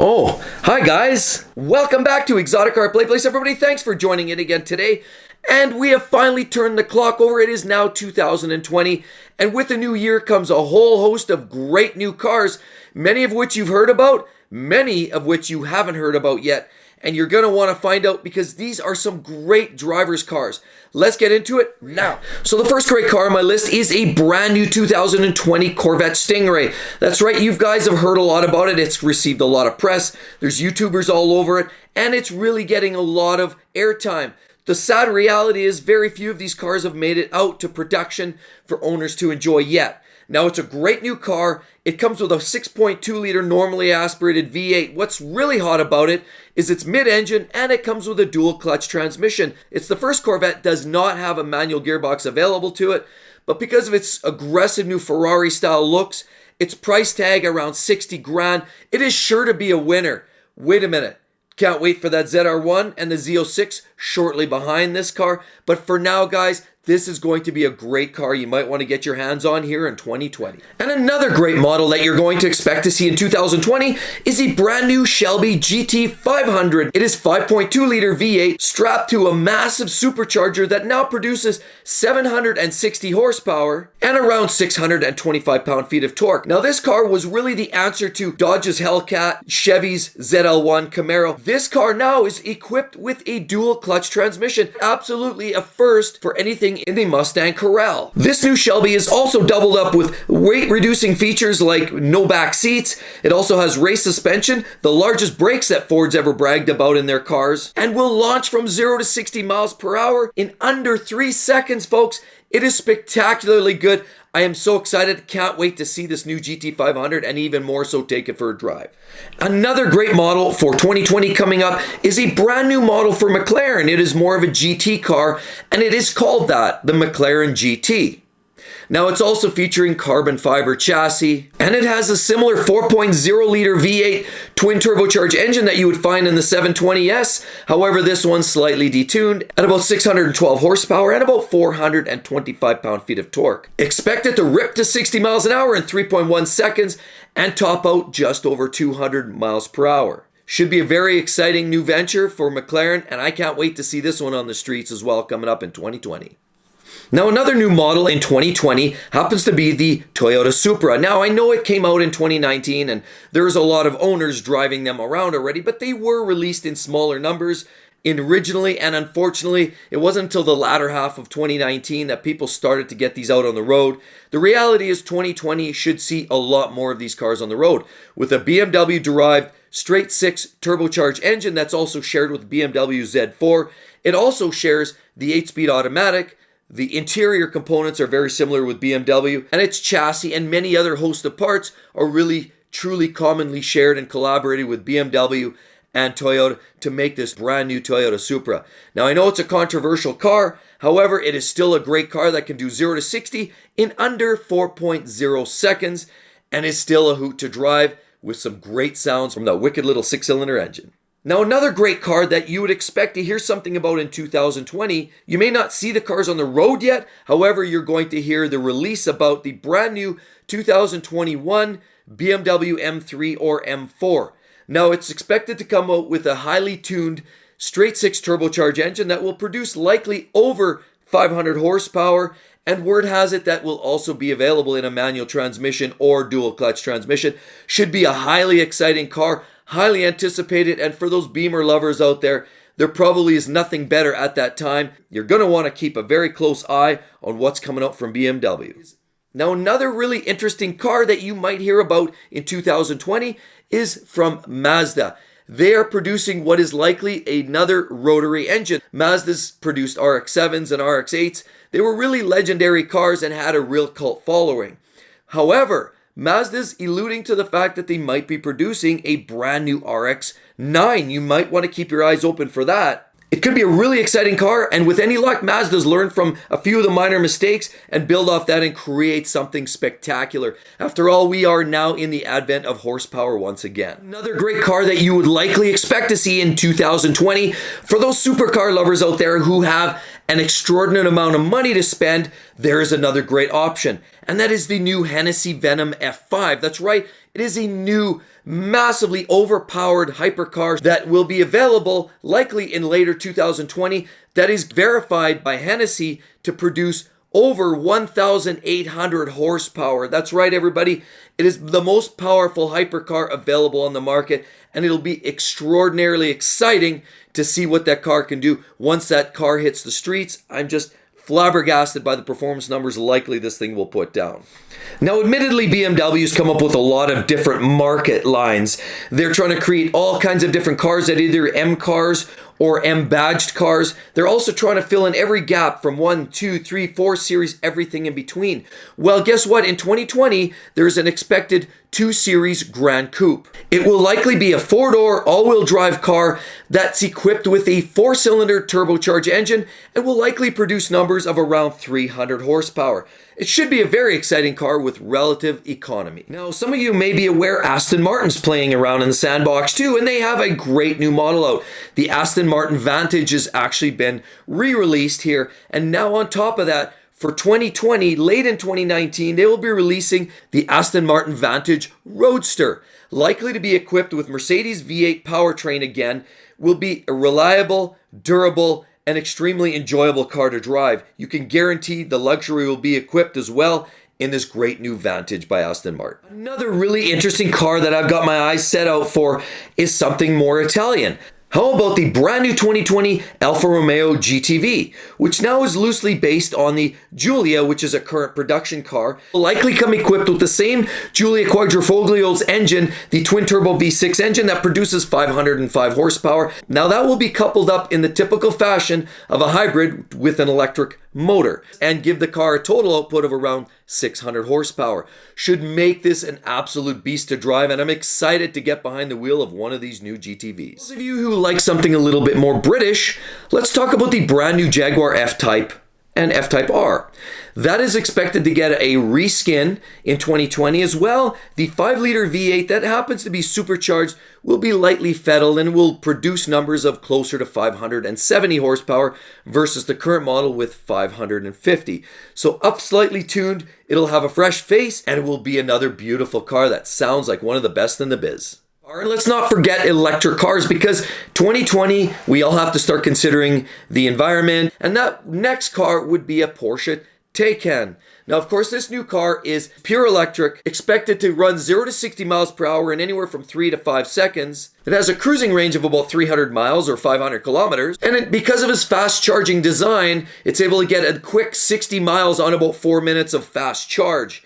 Oh, hi guys! Welcome back to Exotic Car Play Place, everybody. Thanks for joining in again today. And we have finally turned the clock over. It is now 2020, and with the new year comes a whole host of great new cars, many of which you've heard about, many of which you haven't heard about yet. And you're going to want to find out because these are some great drivers' cars. Let's get into it now. So the first great car on my list is a brand new 2020 Corvette Stingray. That's right, you guys have heard a lot about it. It's received a lot of press. There's YouTubers all over it, and it's really getting a lot of airtime. The sad reality is very few of these cars have made it out to production for owners to enjoy yet. Now, it's a great new car. It comes with a 6.2 liter normally aspirated V8. What's really hot about it is it's mid-engine and it comes with a dual clutch transmission. It's the first Corvette does not have a manual gearbox available to it, but because of its aggressive new Ferrari style looks, its price tag around 60 grand, it is sure to be a winner. Wait a minute. Can't wait for that ZR1 and the Z06 shortly behind this car. But for now, guys, this is going to be a great car you might want to get your hands on here in 2020. And another great model that you're going to expect to see in 2020 is a brand new Shelby GT500. It is 5.2 liter V8 strapped to a massive supercharger that now produces 760 horsepower and around 625 pound-feet of torque. Now, this car was really the answer to Dodge's Hellcat, Chevy's ZL1, Camaro. This car now is equipped with a dual clutch transmission. Absolutely a first for anything in the Mustang Corral. This new Shelby is also doubled up with weight-reducing features like no back seats. It also has race suspension, the largest brakes that Ford's ever bragged about in their cars, and will launch from 0 to 60 miles per hour in under 3 seconds, folks. It is spectacularly good. I am so excited. Can't wait to see this new GT500 and even more so take it for a drive. Another great model for 2020 coming up is a brand new model for McLaren. It is more of a GT car, and it is called that, the McLaren GT. Now, it's also featuring carbon fiber chassis, and it has a similar 4.0 liter V8 twin turbocharged engine that you would find in the 720S. However, this one's slightly detuned at about 612 horsepower and about 425 pound-feet of torque. Expect it to rip to 60 miles an hour in 3.1 seconds and top out just over 200 miles per hour. Should be a very exciting new venture for McLaren, and I can't wait to see this one on the streets as well coming up in 2020. Now, another new model in 2020 happens to be the Toyota Supra. Now, I know it came out in 2019 and there's a lot of owners driving them around already, but they were released in smaller numbers originally, and unfortunately, it wasn't until the latter half of 2019 that people started to get these out on the road. The reality is 2020 should see a lot more of these cars on the road. With a BMW-derived straight-six turbocharged engine that's also shared with BMW Z4, it also shares the 8-speed automatic. The interior components are very similar with BMW, and its chassis and many other host of parts are really, truly commonly shared and collaborated with BMW and Toyota to make this brand new Toyota Supra. Now, I know it's a controversial car. However, it is still a great car that can do 0 to 60 in under 4.0 seconds and is still a hoot to drive with some great sounds from that wicked little 6-cylinder engine. Now, another great car that you would expect to hear something about in 2020, you may not see the cars on the road yet. However, you're going to hear the release about the brand new 2021 BMW M3 or M4. Now, it's expected to come out with a highly tuned straight-six turbocharged engine that will produce likely over 500 horsepower, and word has it that will also be available in a manual transmission or dual clutch transmission. Should be a highly exciting car, highly anticipated, and for those Beamer lovers out there, there probably is nothing better at that time. You're going to want to keep a very close eye on what's coming up from BMW. Now, another really interesting car that you might hear about in 2020 is from Mazda. They are producing what is likely another rotary engine. Mazda's produced RX-7s and RX-8s. They were really legendary cars and had a real cult following. However, Mazda's alluding to the fact that they might be producing a brand new RX-9. You might want to keep your eyes open for that. It could be a really exciting car, and with any luck, Mazda's learned from a few of the minor mistakes and build off that and create something spectacular. After all, we are now in the advent of horsepower once again. Another great car that you would likely expect to see in 2020 for those supercar lovers out there who have an extraordinary amount of money to spend, there is another great option. And that is the new Hennessey Venom F5. That's right, it is a new, massively overpowered hypercar that will be available likely in later 2020 that is verified by Hennessey to produce over 1,800 horsepower. That's right, everybody. It is the most powerful hypercar available on the market, and it'll be extraordinarily exciting to see what that car can do once that car hits the streets. I'm just flabbergasted by the performance numbers likely this thing will put down. Now, admittedly, BMW's come up with a lot of different market lines. They're trying to create all kinds of different cars that either M cars or M-badged cars. They're also trying to fill in every gap from 1, 2, 3, 4 series, everything in between. Well, guess what? In 2020, there's an expected 2 Series Gran Coupe. It will likely be a 4-door, all-wheel drive car that's equipped with a 4-cylinder turbocharged engine and will likely produce numbers of around 300 horsepower. It should be a very exciting car with relative economy. Now, some of you may be aware Aston Martin's playing around in the sandbox too, and they have a great new model out. The Aston Martin Vantage has actually been re-released here, and now on top of that, for 2020, late in 2019, they will be releasing the Aston Martin Vantage Roadster. Likely to be equipped with Mercedes V8 powertrain again, will be a reliable, durable, and extremely enjoyable car to drive. You can guarantee the luxury will be equipped as well in this great new Vantage by Aston Martin. Another really interesting car that I've got my eyes set out for is something more Italian. How about the brand new 2020 Alfa Romeo GTV, which now is loosely based on the Giulia, which is a current production car. Will likely come equipped with the same Giulia Quadrifoglio's engine, the twin-turbo V6 engine that produces 505 horsepower. Now that will be coupled up in the typical fashion of a hybrid with an electric motor and give the car a total output of around 600 horsepower. Should make this an absolute beast to drive, and I'm excited to get behind the wheel of one of these new GTVs. Those of you who like something a little bit more British, let's talk about the brand new Jaguar F-Type and F-Type R. That is expected to get a reskin in 2020 as well. The 5-liter V8 that happens to be supercharged will be lightly fettled and will produce numbers of closer to 570 horsepower versus the current model with 550. So up slightly tuned, it'll have a fresh face and it will be another beautiful car that sounds like one of the best in the biz. And let's not forget electric cars, because 2020, we all have to start considering the environment. And that next car would be a Porsche Taycan. Now, of course, this new car is pure electric, expected to run 0 to 60 miles per hour in anywhere from 3 to 5 seconds. It has a cruising range of about 300 miles or 500 kilometers. And because of its fast charging design, it's able to get a quick 60 miles on about 4 minutes of fast charge,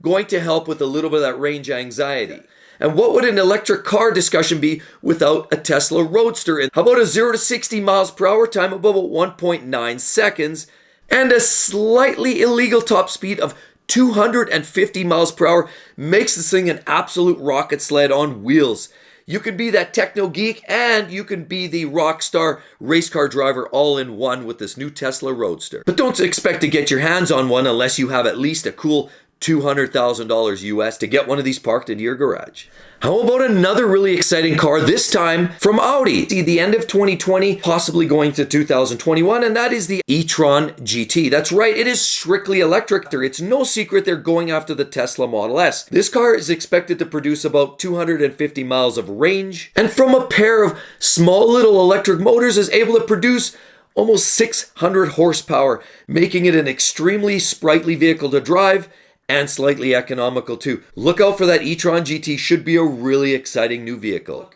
going to help with a little bit of that range anxiety. And what would an electric car discussion be without a Tesla Roadster? How about a 0 to 60 miles per hour time of about 1.9 seconds and a slightly illegal top speed of 250 miles per hour makes this thing an absolute rocket sled on wheels. You can be that techno geek and you can be the rock star race car driver all in one with this new Tesla Roadster. But don't expect to get your hands on one unless you have at least a cool $200,000 US to get one of these parked into your garage. How about another really exciting car, this time from Audi? See, the end of 2020, possibly going to 2021, and that is the e-Tron GT. That's right, it is strictly electric. It's no secret they're going after the Tesla Model S. This car is expected to produce about 250 miles of range, and from a pair of small little electric motors is able to produce almost 600 horsepower, making it an extremely sprightly vehicle to drive and slightly economical too. Look out for that e-Tron GT, should be a really exciting new vehicle.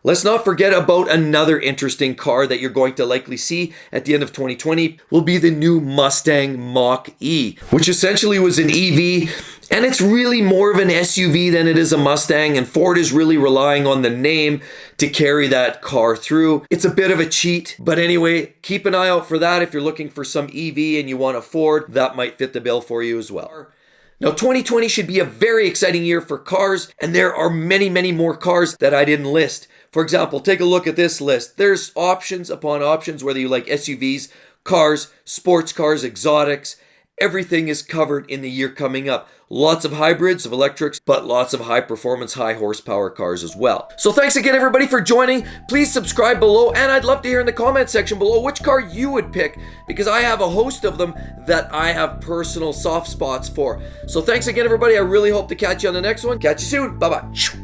Let's not forget about another interesting car that you're going to likely see at the end of 2020 will be the new Mustang Mach-E, which essentially was an EV, and it's really more of an SUV than it is a Mustang, and Ford is really relying on the name to carry that car through. It's a bit of a cheat, but anyway, keep an eye out for that. If you're looking for some EV and you want a Ford, that might fit the bill for you as well. Now, 2020 should be a very exciting year for cars, and there are many, many more cars that I didn't list. For example, take a look at this list. There's options upon options, whether you like SUVs, cars, sports cars, exotics, everything is covered in the year coming up. Lots of hybrids of electrics, but lots of high performance, high horsepower cars as well. So thanks again everybody for joining. Please subscribe below, and I'd love to hear in the comment section below which car you would pick, because I have a host of them that I have personal soft spots for. So thanks again everybody. I really hope to catch you on the next one. Catch you soon. Bye-bye.